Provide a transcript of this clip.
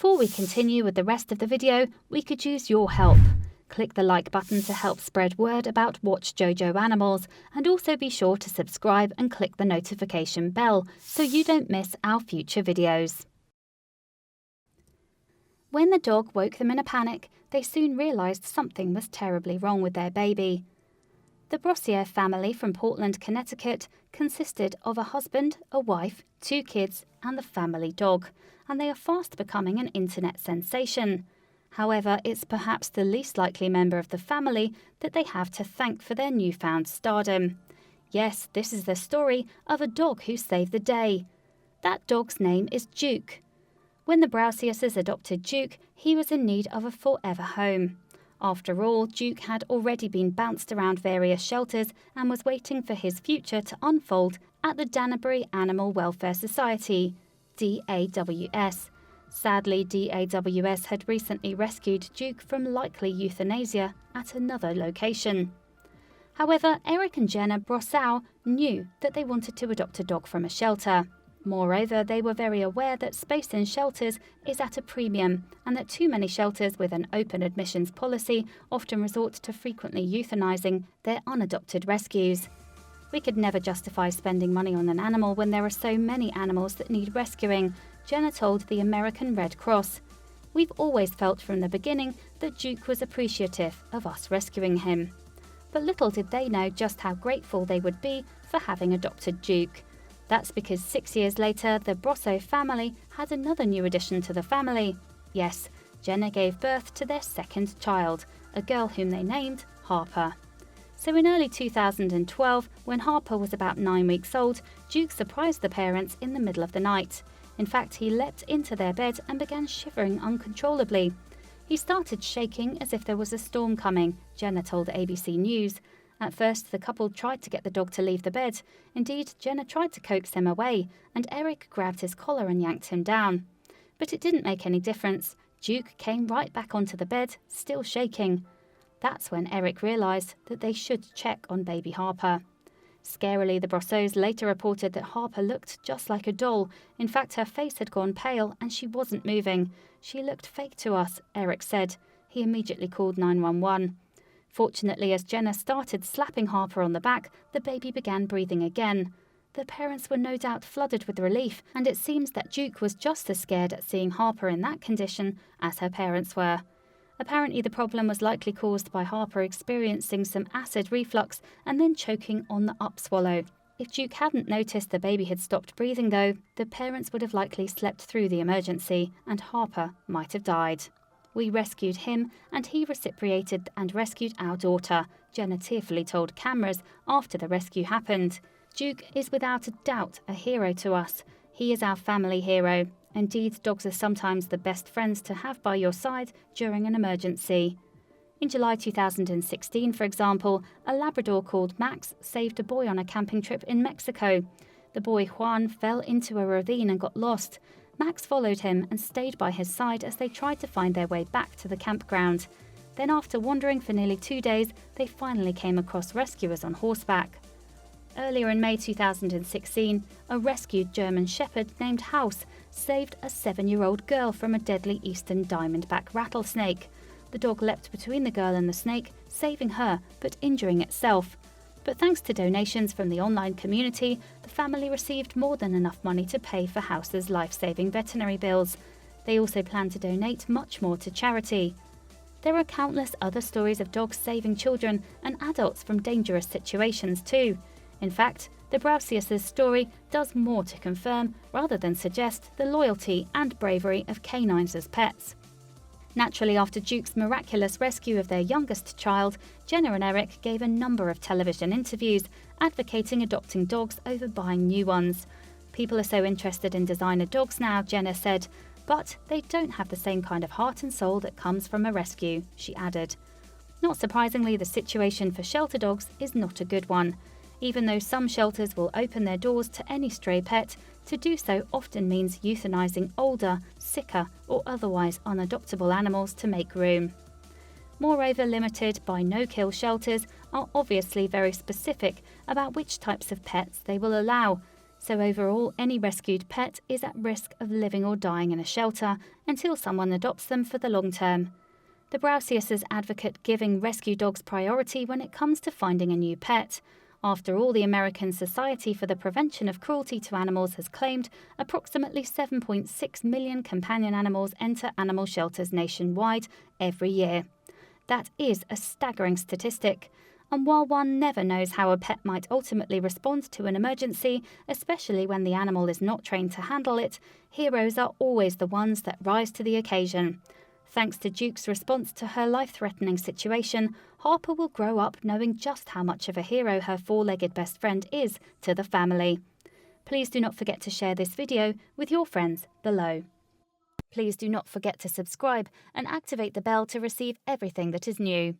Before we continue with the rest of the video, we could use your help. Click the like button to help spread word about Watchjojo animals, and also be sure to subscribe and click the notification bell so you don't miss our future videos. When the dog woke them in a panic, they soon realised something was terribly wrong with their baby. The Brousseau family from Portland, Connecticut consisted of a husband, a wife, 2 kids and the family dog, and they are fast becoming an internet sensation. However, it's perhaps the least likely member of the family that they have to thank for their newfound stardom. Yes, this is the story of a dog who saved the day. That dog's name is Duke. When the Brousseaus adopted Duke, he was in need of a forever home. After all, Duke had already been bounced around various shelters and was waiting for his future to unfold at the Danbury Animal Welfare Society, DAWS. Sadly, DAWS had recently rescued Duke from likely euthanasia at another location. However, Eric and Jenna Brousseau knew that they wanted to adopt a dog from a shelter. Moreover, they were very aware that space in shelters is at a premium and that too many shelters with an open admissions policy often resort to frequently euthanizing their unadopted rescues. We could never justify spending money on an animal when there are so many animals that need rescuing, Jenna told the American Red Cross. We've always felt from the beginning that Duke was appreciative of us rescuing him. But little did they know just how grateful they would be for having adopted Duke. That's because 6 years later, the Brousseau family had another new addition to the family. Yes, Jenna gave birth to their second child, a girl whom they named Harper. So in early 2012, when Harper was about 9 weeks old, Duke surprised the parents in the middle of the night. In fact, he leapt into their bed and began shivering uncontrollably. He started shaking as if there was a storm coming, Jenna told ABC News. At first, the couple tried to get the dog to leave the bed. Indeed, Jenna tried to coax him away, and Eric grabbed his collar and yanked him down. But it didn't make any difference. Duke came right back onto the bed, still shaking. That's when Eric realised that they should check on baby Harper. Scarily, the Brousseaus later reported that Harper looked just like a doll. In fact, her face had gone pale and she wasn't moving. She looked fake to us, Eric said. He immediately called 911. Fortunately, as Jenna started slapping Harper on the back, the baby began breathing again. The parents were no doubt flooded with relief, and it seems that Duke was just as scared at seeing Harper in that condition as her parents were. Apparently, the problem was likely caused by Harper experiencing some acid reflux and then choking on the upswallow. If Duke hadn't noticed the baby had stopped breathing, though, the parents would have likely slept through the emergency, and Harper might have died. We rescued him, and he reciprocated and rescued our daughter, Jenna tearfully told cameras after the rescue happened. Duke is without a doubt a hero to us. He is our family hero. Indeed, dogs are sometimes the best friends to have by your side during an emergency. In July 2016, for example, a Labrador called Max saved a boy on a camping trip in Mexico. The boy Juan fell into a ravine and got lost. Max followed him and stayed by his side as they tried to find their way back to the campground. Then, after wandering for nearly 2 days, they finally came across rescuers on horseback. Earlier in May 2016, a rescued German shepherd named House saved a 7-year-old girl from a deadly eastern diamondback rattlesnake. The dog leapt between the girl and the snake, saving her but injuring itself. But thanks to donations from the online community, the family received more than enough money to pay for House's life-saving veterinary bills. They also plan to donate much more to charity. There are countless other stories of dogs saving children and adults from dangerous situations too. In fact, the Brousseaus' story does more to confirm rather than suggest the loyalty and bravery of canines as pets. Naturally, after Duke's miraculous rescue of their youngest child, Jenna and Eric gave a number of television interviews advocating adopting dogs over buying new ones. People are so interested in designer dogs now, Jenna said, but they don't have the same kind of heart and soul that comes from a rescue, she added. Not surprisingly, the situation for shelter dogs is not a good one. Even though some shelters will open their doors to any stray pet, to do so often means euthanizing older, sicker, or otherwise unadoptable animals to make room. Moreover, limited by no-kill shelters are obviously very specific about which types of pets they will allow. So overall, any rescued pet is at risk of living or dying in a shelter until someone adopts them for the long term. The Brousseaus advocate giving rescue dogs priority when it comes to finding a new pet. After all, the American Society for the Prevention of Cruelty to Animals has claimed approximately 7.6 million companion animals enter animal shelters nationwide every year. That is a staggering statistic. And while one never knows how a pet might ultimately respond to an emergency, especially when the animal is not trained to handle it, heroes are always the ones that rise to the occasion. Thanks to Duke's response to her life-threatening situation, Harper will grow up knowing just how much of a hero her four-legged best friend is to the family. Please do not forget to share this video with your friends below. Please do not forget to subscribe and activate the bell to receive everything that is new.